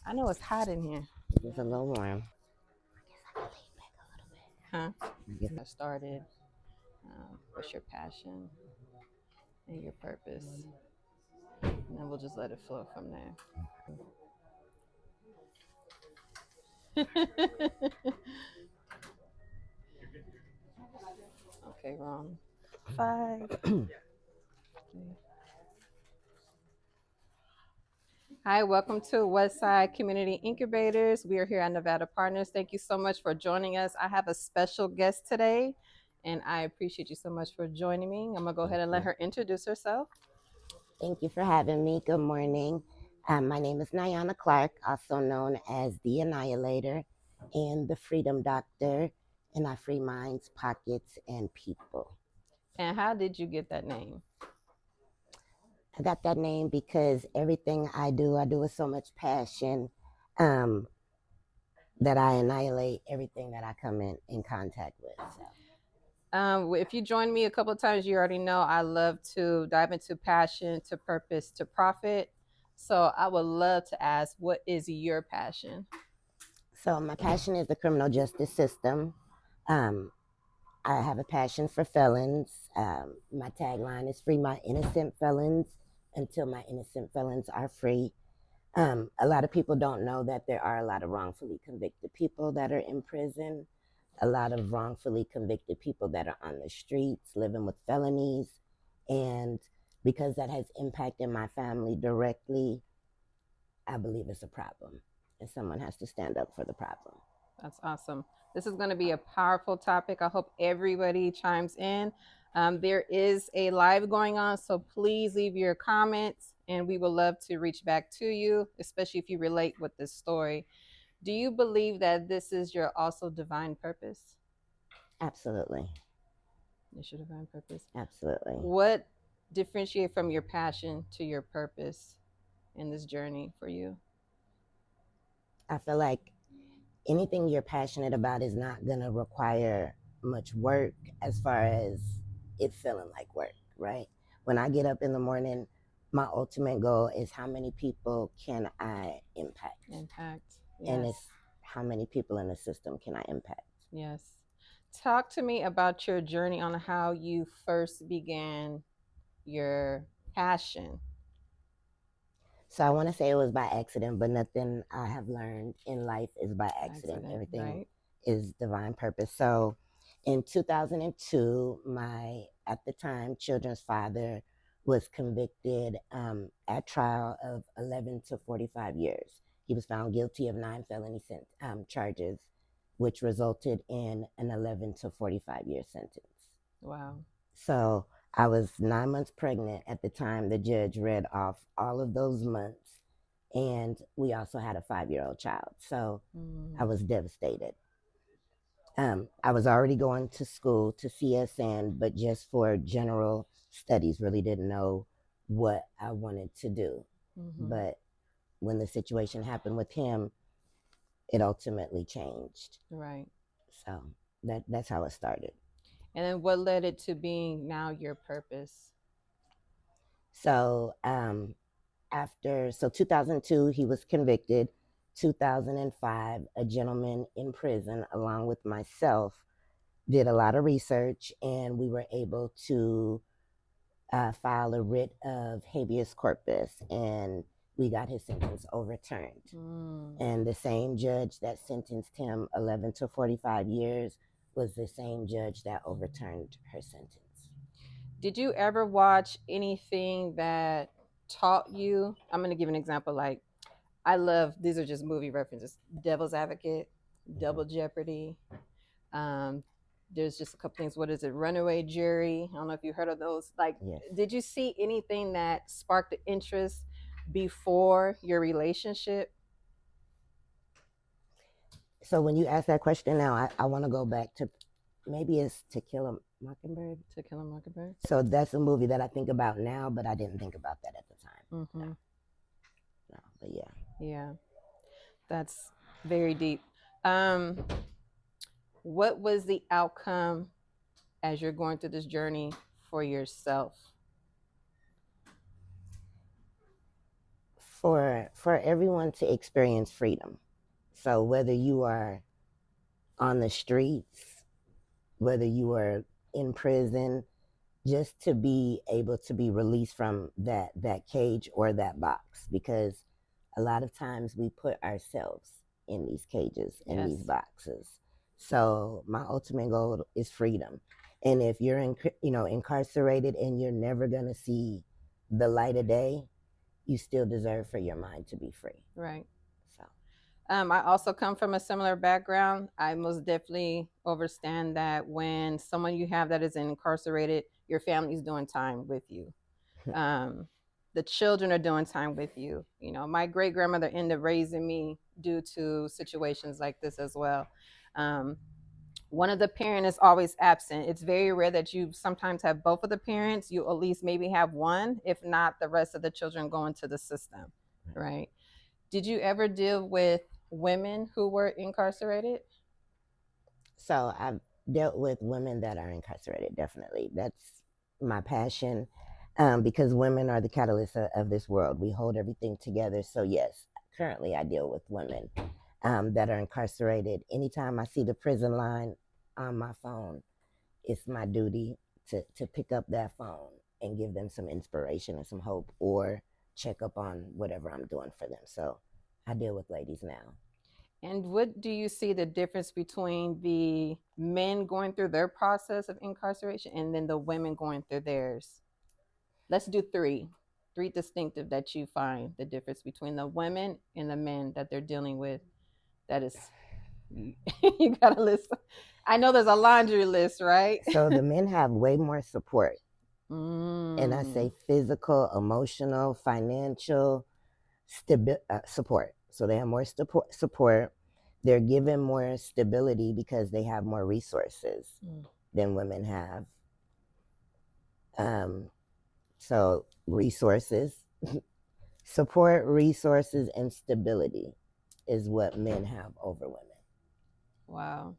I know it's hot in here. It's a little warm. Huh? I guess I started. What's your passion and your purpose? And then we'll just let it flow from there. Okay, wrong. 5. Hi, welcome to Westside Community Incubators. We are here at Nevada Partners. Thank you so much for joining us. I have a special guest today, and I appreciate you so much for joining me. I'm going to go ahead and let her introduce herself. Thank you for having me. Good morning. My name is Nye Clark, also known as the Annihilator and the Freedom Doctor, and I free minds, pockets, and people. And how did you get that name? I got that name because everything I do with so much passion um, that I annihilate everything that I come in contact with. If you joined me a couple of times, you already know I love to dive into passion, to purpose, to profit. So I would love to ask, what is your passion? So my passion is the criminal justice system. Um, I have a passion for felons. My tagline is free my innocent felons until my innocent felons are free. A lot of people don't know that there are a lot of wrongfully convicted people that are in prison, a lot of wrongfully convicted people that are on the streets living with felonies. And because that has impacted my family directly, I believe it's a problem. And someone has to stand up for the problem. That's awesome. This is going to be a powerful topic. I hope everybody chimes in. There is a live going on, so please leave your comments and we would love to reach back to you, especially if you relate with this story. Do you believe that this is your also divine purpose? Absolutely. It's your divine purpose. Absolutely. What differentiate from your passion to your purpose in this journey for you? I feel like anything you're passionate about is not going to require much work as far as it feeling like work, right? When I get up in the morning, my ultimate goal is how many people can I impact? Impact. Yes. And it's how many people in the system can I impact? Yes. Talk to me about your journey on how you first began your passion. So I want to say it was by accident, but nothing I have learned in life is by accident. Everything right? is divine purpose. So in 2002, my, at the time, children's father was convicted at trial of 11 to 45 years. He was found guilty of 9 felony charges, which resulted in an 11 to 45-year sentence. Wow. So I was 9 months pregnant at the time the judge read off all of those months. And we also had a 5-year-old child. So I was devastated. I was already going to school to CSN, but just for general studies, really didn't know what I wanted to do. But when the situation happened with him, it ultimately changed. Right. So that's how it started. And then what led it to being now your purpose? So so 2002, he was convicted. 2005, a gentleman in prison, along with myself, did a lot of research, and we were able to file a writ of habeas corpus, and we got his sentence overturned. And the same judge that sentenced him 11 to 45 years was the same judge that overturned her sentence. Did you ever watch anything that taught you? I'm going to give an example. Like, I love, these are just movie references: Devil's Advocate, Double Jeopardy. There's just a couple things. What is it? Runaway Jury. I don't know if you heard of those. Like, Yes. Did you see anything that sparked the interest before your relationship? So when you ask that question now, I want to go back to, maybe it's To Kill a Mockingbird. To Kill a Mockingbird. So that's a movie that I think about now, but I didn't think about that at the time. No, but yeah. Yeah, that's very deep. What was the outcome as you're going through this journey for yourself? For everyone to experience freedom. So whether you are on the streets, whether you are in prison, just to be able to be released from that cage or that box, because a lot of times we put ourselves in these cages and these Yes. boxes. So my ultimate goal is freedom. And if you're incarcerated and you're never going to see the light of day, you still deserve for your mind to be free. Right. So I also come from a similar background. I most definitely understand that when someone you have that is incarcerated, your family's doing time with you. Um, the children are doing time with you. You know, my great grandmother ended up raising me due to situations like this as well. Um, one of the parent is always absent. It's very rare that you sometimes have both of the parents. You at least maybe have one, if not the rest of the children go into the system, right? Did you ever deal with women who were incarcerated? So I've dealt with women that are incarcerated. Definitely, that's my passion, because women are the catalyst of this world. We hold everything together. So yes, currently I deal with women that are incarcerated. Anytime I see the prison line on my phone, it's my duty to pick up that phone and give them some inspiration and some hope, or check up on whatever I'm doing for them. So I deal with ladies now. And what do you see the difference between the men going through their process of incarceration and then the women going through theirs? Let's do three. Three distinctive that you find the difference between the women and the men that they're dealing with. That is, you got a list. I know there's a laundry list, right? So the men have way more support, and I Mm, say physical, emotional, financial support. So they have more support. They're given more stability because they have more resources than women have. Um, so resources, support, resources, and stability is what men have over women, wow.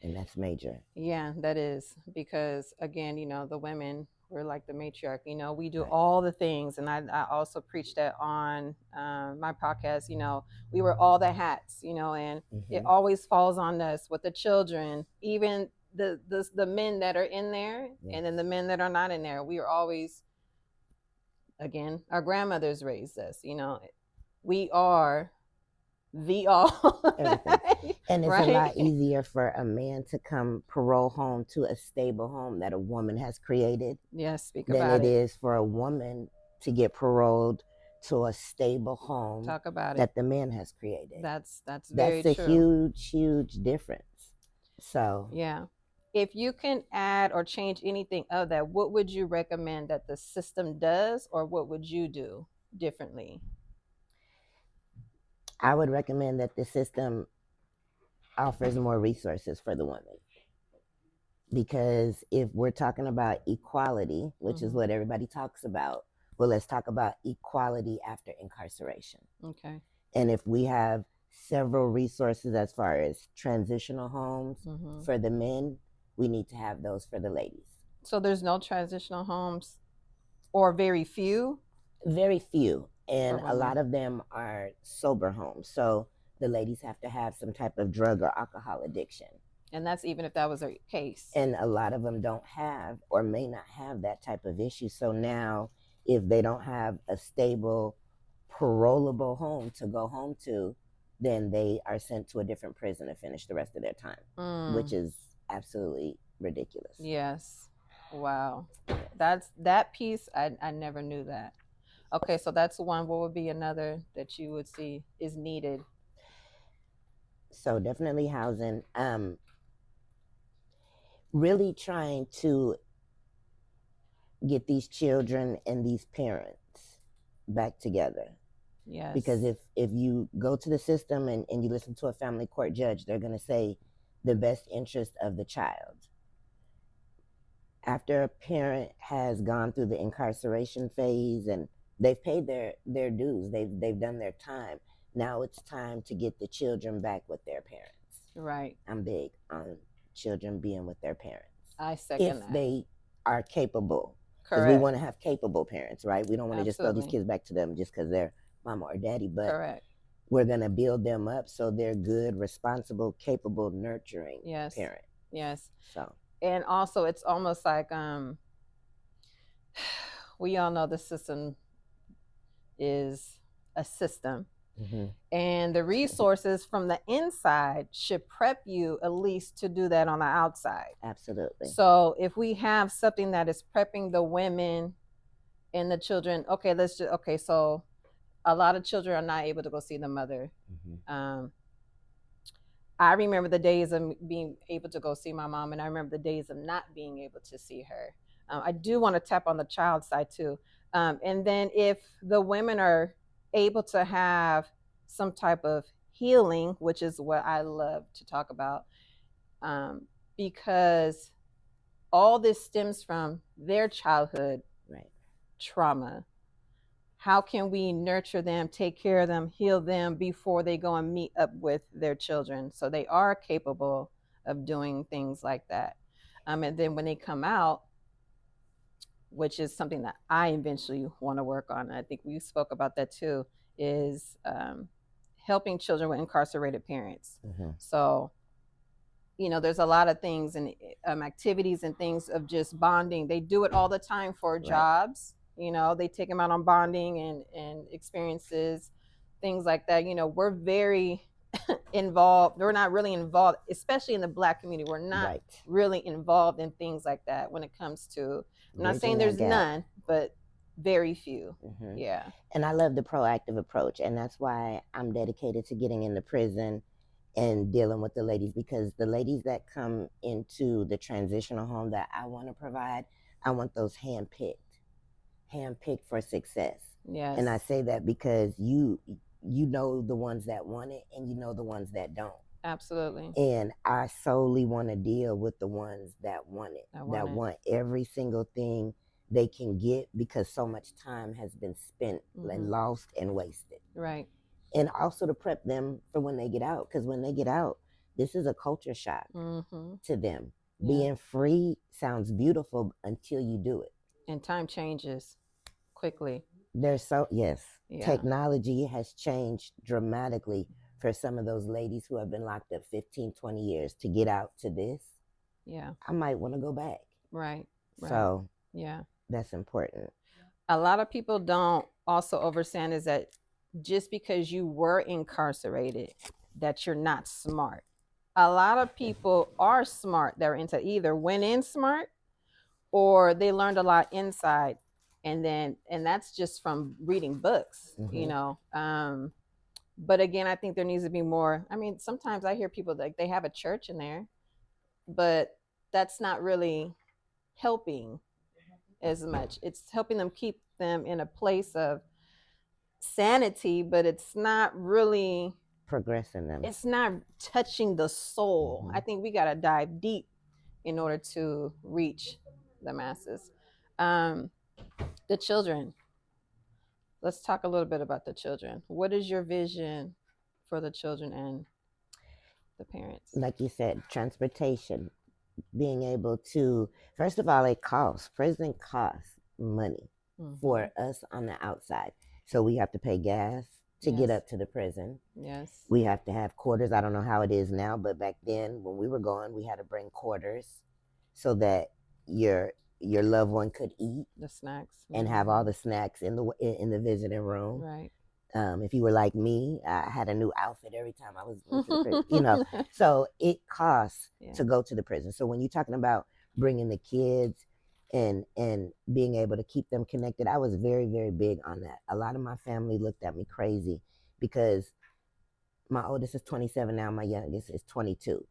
and that's major. Yeah, that is because again, you know, the women we're like the matriarch. You know, we do Right. all the things, and I also preach that on my podcast. You know, we wear all the hats. You know, and it Mm-hmm. always falls on us with the children, even the men that are in there, Yes. and then the men that are not in there. We are always again, our grandmothers raised us. You know, we are the all, Everything. And it's a right? lot easier for a man to come parole home to a stable home that a woman has created Yes, speak than about it it. is for a woman to get paroled to a stable home Talk about it. that the man has created. That's very That's a true. huge difference. So Yeah. If you can add or change anything of that, what would you recommend that the system does, or what would you do differently? I would recommend that the system offers more resources for the women, because if we're talking about equality, which is what everybody talks about, well, let's talk about equality after incarceration. Okay. And if we have several resources as far as transitional homes for the men, we need to have those for the ladies. So there's no transitional homes, or very few Very few, for and a lot women. of them are sober homes. So the ladies have to have some type of drug or alcohol addiction. And that's even if that was a case. And a lot of them don't have or may not have that type of issue. So now, if they don't have a stable, parolable home to go home to, then they are sent to a different prison to finish the rest of their time, which is absolutely ridiculous. Yes. Wow. That's that piece. I never knew that. Okay, so that's one. What would be another that you would see is needed? So definitely housing. Really trying to get these children and these parents back together. Yes. Because if you go to the system and you listen to a family court judge, they're going to say the best interest of the child. After a parent has gone through the incarceration phase and they've paid their dues, they've done their time, now it's time to get the children back with their parents. Right. I'm big on children being with their parents I second if that. they are capable. Because we Correct. want to have capable parents, right? We don't want to just throw these Absolutely. kids back to them just because they're mama or daddy, but Correct. we're going to build them up so they're good, responsible, capable, nurturing Yes. parents. Yes. So, And also, it's almost like we all know the system is a system, and the resources from the inside should prep you at least to do that on the outside. absolutely. So if we have something that is prepping the women and the children, okay, let's just okay. So a lot of children are not able to go see the mother. I remember the days of being able to go see my mom, and I remember the days of not being able to see her. I do want to tap on the child side too. And then if the women are able to have some type of healing, which is what I love to talk about, because all this stems from their childhood Right. trauma. How can we nurture them, take care of them, heal them before they go and meet up with their children so they are capable of doing things like that? And then when they come out, which is something that I eventually want to work on, I think we spoke about that too, is helping children with incarcerated parents. So, you know, there's a lot of things and activities and things of just bonding. They do it all the time for jobs. You know, they take them out on bonding and experiences, things like that. You know, we're very involved. We're not really involved, especially in the Black community. We're not really involved in things like that when it comes to, I'm not saying there's none, but very few. Yeah. And I love the proactive approach. And that's why I'm dedicated to getting into prison and dealing with the ladies, because the ladies that come into the transitional home that I want to provide, I want those handpicked for success. Yes. And I say that because you know the ones that want it and you know the ones that don't. Absolutely. And I solely want to deal with the ones that want it, that want every single thing they can get, because so much time has been spent and lost and wasted. Right. And also to prep them for when they get out, because when they get out, this is a culture shock to them. Yeah. Being free sounds beautiful until you do it. And time changes quickly. Technology has changed dramatically for some of those ladies who have been locked up 15, 20 years to get out to this. Yeah. I might want to go back. Right. So yeah, that's important. A lot of people don't also understand is that just because you were incarcerated, that you're not smart. A lot of people are smart that are into either went in smart or they learned a lot inside, and that's just from reading books, you know. But again, I think there needs to be more. I mean, sometimes I hear people like they have a church in there, but that's not really helping as much. It's helping them keep them in a place of sanity, but it's not really progressing them. It's not touching the soul. I think we got to dive deep in order to reach the masses. The children. Let's talk a little bit about the children. What is your vision for the children and the parents? Like you said, transportation, being able to, first of all, it costs. Prison costs money for us on the outside. So we have to pay gas to get up to the prison. Yes. We have to have quarters. I don't know how it is now, but back then when we were going, we had to bring quarters so that your loved one could eat the snacks and have all the snacks in the visiting room. Right. If you were like me, I had a new outfit every time I was going to the prison, you know. So it costs to go to the prison. So when you're talking about bringing the kids and being able to keep them connected, I was very, very big on that. A lot of my family looked at me crazy because my oldest is 27 now, my youngest is 22.